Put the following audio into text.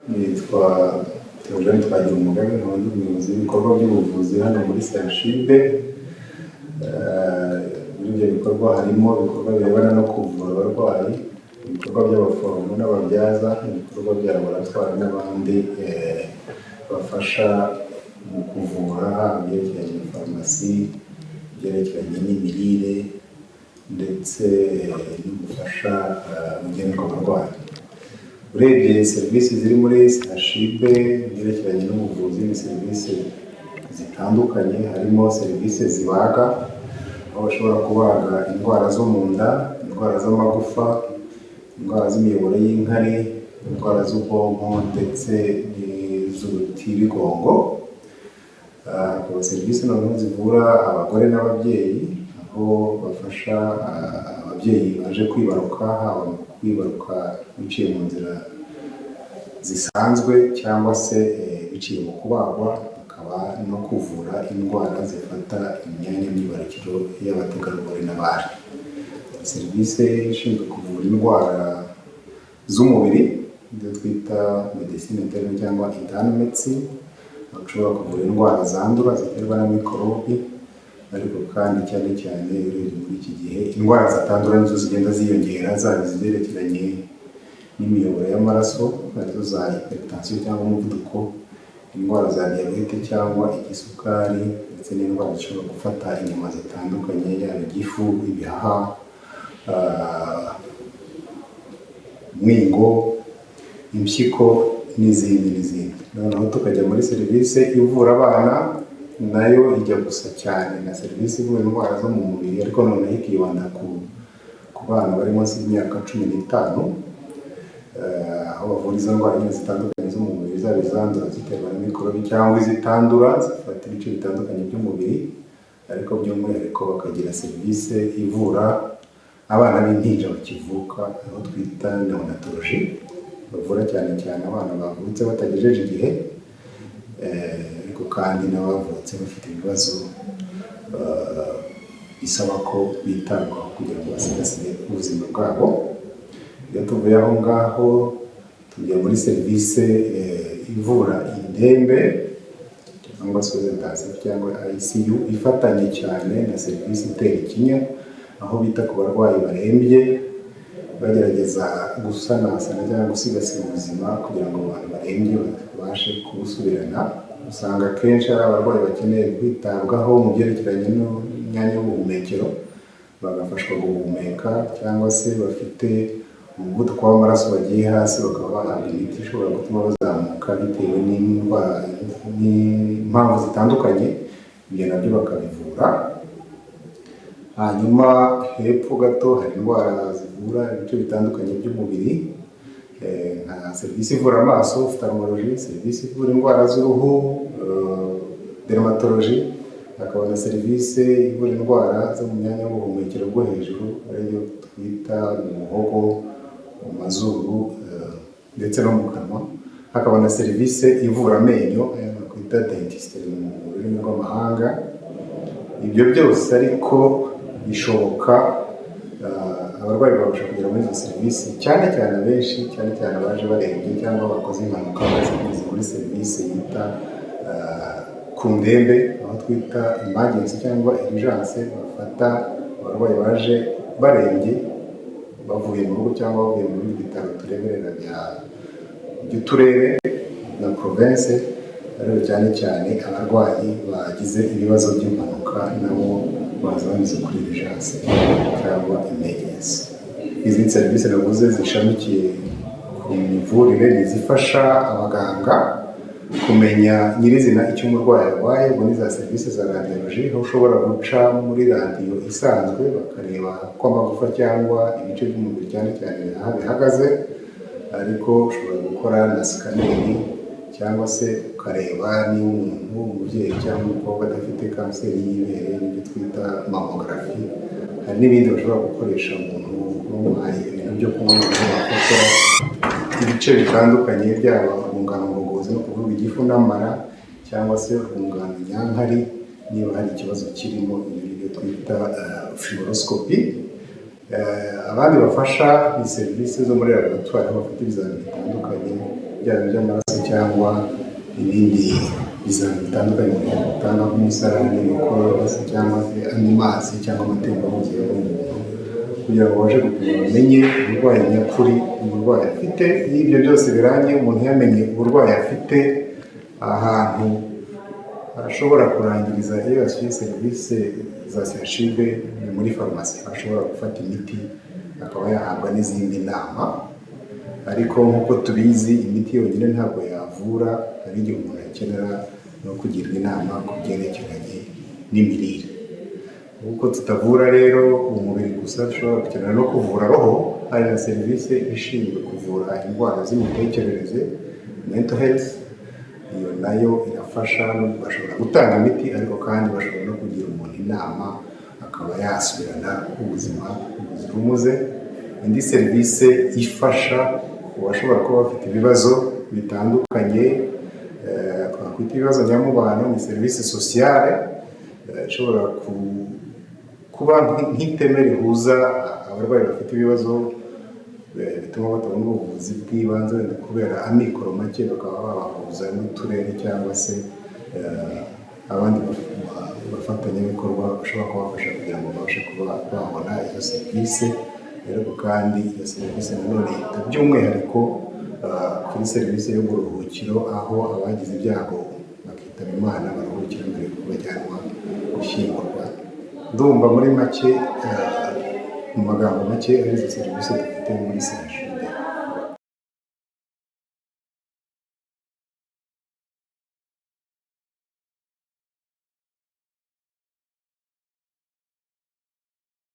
nitwa Theogene Twagirumugabe, nkaba umuyobozi w'ibikorwa by'ubuvuzi hano muri CHUB. Muri ibyo bikorwa harimo ibikorwa birebana no kuvura abarwayi, ibikorwa by'abaforomo n'ababyaza, ibikorwa bya laboratwari n'abandi bafasha mu kuvura, ibyerekeranye na farumasi, ibyerekeranye n'imirire ndetse no gufasha ugenerwa abarwayi. Urebye serivisi ziri muri CHUB ibyerekeranye n'ubuvuzi ni serivisi zitandukanye, harimo serivisi zibaga, aho bashobora kubaga indwara zo mu nda, indwara z'amagufa, indwara z'imiyoboro y'inkari, indwara z'ubwonko ndetse n'iz'urutirigongo. Hakaba serivisi noneho zivura abagore n'ababyeyi, aho bafasha ababyeyi baje kwibaruka, haba mu kwibaruka biciye mu nzira zisanzwe cyangwa se biciye mu kubagwa, hakaba no kuvura indwara zifata imyanya myibarukiro y'abategarugori n'abari. Serivisi ishinzwe kuvura indwara z'umubiri ibyo twita medecine interne cyangwa internal medicine, bashobora kuvura indwara zandura ziterwa na mikorobi, ariko kandi cyane cyane muri iki gihe indwara zitandura nizo zigenda ziyongera, zaba izigerekeranye n'imiyoboro y'amaraso arizo za hypertension cyangwa umuvuduko, indwara za diyabete cyangwa igisukari, ndetse n'indwara zishobora gufata inyama zitandukanye, yaba igifu, ibihaha, umwingo, impyiko n'izindi. Noneho tukajya muri serivisi ivura abana, nayo ijya gusa cyane na serivisi ivura indwara zo mu mubiri, ariko noneho ikibanda ku bana bari munsi y'imyaka 15, aho bavura izo ndwara zitandukanye zo mu mubiri, zaba izandura ziterwa na mikorobi cyangwa izitandura zifata ibice bitandukanye by'umubiri, ariko by'umwihariko bakagira serivisi ivura abana b'impinja bakivuka, aho twita neonatology, bavura cyane cyane abana bavutse batagejeje igihe, ariko kandi n'abavutse bafite ibibazo bisaba ko bitabwaho kugira ngo basigasire ubuzima bwabo. Iyo tuvuye aho ngaho tujya muri serivisi ivura indembe cyangwa se intensive cyangwa ICU, ifatanye cyane na serivisi itera ikinya, aho bita ku barwayi barembye, bagerageza gusanasana cyangwa gusigasira ubuzima kugira ngo abantu barembye babashe kubusubirana. Usanga akenshi ari abarwayi bakeneye kwitabwaho mu byerekeranye n'imyanya y'ubuhumekero, bagafashwa guhumeka, cyangwa se bafite umuvuduko w'amaraso bagiye hasi, bakaba bahabwa imiti ishobora gutuma bazamuka bitewe n'impamvu zitandukanye, ibyo nabyo bakabivura. Hanyuma hepfo gato hari indwara zivura ibice bitandukanye by'umubiri, nka serivisi ivura amaso, ophthalmology, serivisi ivura indwara z'uruhu, dermatology, hakaba na serivisi ivura indwara zo mu myanya y'ubuhumekero bwo hejuru, ariyo twita mu muhogo, mu mazuru ndetse no mu kanwa. Hakaba na serivisi ivura amenyo, twita dentistry mu rurimi rw'amahanga. Ibyo byose ariko bishoboka, abarwayi babasha kugera muri izo serivisi, cyane cyane abenshi, cyane cyane abaje barembye cyangwa bakoze impanuka, bazi muri serivisi yita ku ndembe, aho twita emergency cyangwa urgence, bafata abarwayi baje barembye bavuye mu rugo cyangwa bavuye muri bitaro tureberera by'uturere na province, ariko cyane cyane abarwayi bagize ibibazo by'impanuka nabo baza banyuze kuri urgence cyangwa emergency. Izi serivisi navuze zishamikiye ku mivurire, nizifasha abaganga kumenya nyirizina icyo umurwayi arwaye. Ubwo ni za serivisi za radiology, aho ushobora guca muri radiyo isanzwe bakareba ko amagufa cyangwa ibice by'umubiri cyane cyane aho bihagaze, ariko ushobora gukora na sikaneri, cyangwa se ukareba niba umuntu umubyeyi cyangwa umukobwa adafite kanseri y'ibere, n'ibyo twita mammography. Hari n'ibindi bashobora gukoresha umuntu bamuhaye ibintu byo kubona bakora ibice bitandukanye, byaba urwungano ngogozi no kuvuga igifu n'amara, cyangwa se urwungano nyankari niba hari ikibazo kirimo, ibyo twita fibroscopy. Abandi bafasha ni serivisi zo muri laboratwari, bafite ibizamini bitandukanye byaba iby'amaraso cyangwa ibindi bizami bitandukanye bitanga nk'umusarani, mikorobe cyangwa se andi mazi cyangwa amatembabuzi y'umuntu, kugira ngo babashe gupima bamenye uburwayi nyakuri umurwayi afite. Iyo ibyo byose birangiye, umuntu yamenye uburwayi afite, ahantu ashobora kurangiriza iyo yasuye serivisi za CHUB ni muri farumasi, ashobora gufata imiti akaba yahabwa n'izindi nama. Ariko nk'uko tubizi, imiti yonyine ntabwo yavura, hari igihe umuntu akenera no kugirwa inama ku byerekeranye n'imirire. Nk'uko tutavura rero umubiri gusa, dushobora gukenera no kuvura roho. Hari na serivisi ishinzwe kuvura indwara z'imitekerereze, mental health. Iyo nayo irafasha, bashobora gutanga imiti, ariko kandi bashobora no kugira umuntu inama akaba yasubirana ubuzima buzira umuze. Indi serivisi ifasha abashobora kuba bafite ibibazo bitandukanye, twakwita ibibazo nyamubano, ni serivisi sociale, ishobora kuba nk'iteme rihuza abarwayi bafite ibibazo bituma batabona ubuvuzi bw'ibanze kubera amikoro make, bakaba babahuza n'uturere cyangwa se abandi bafatanyabikorwa bashobora kubafasha kugira ngo babashe kuba babona izo serivisi. Ariko kandi iyo serivisi nanone yita by'umwihariko kuri serivisi y'uburuhukiro, aho abagize ibyago bakitaba Imana baruhukira mbere y'uko bajyanwa gushyingurwa. Ndumva muri make, mu magambo make, arizo serivisi dufite muri CHUB.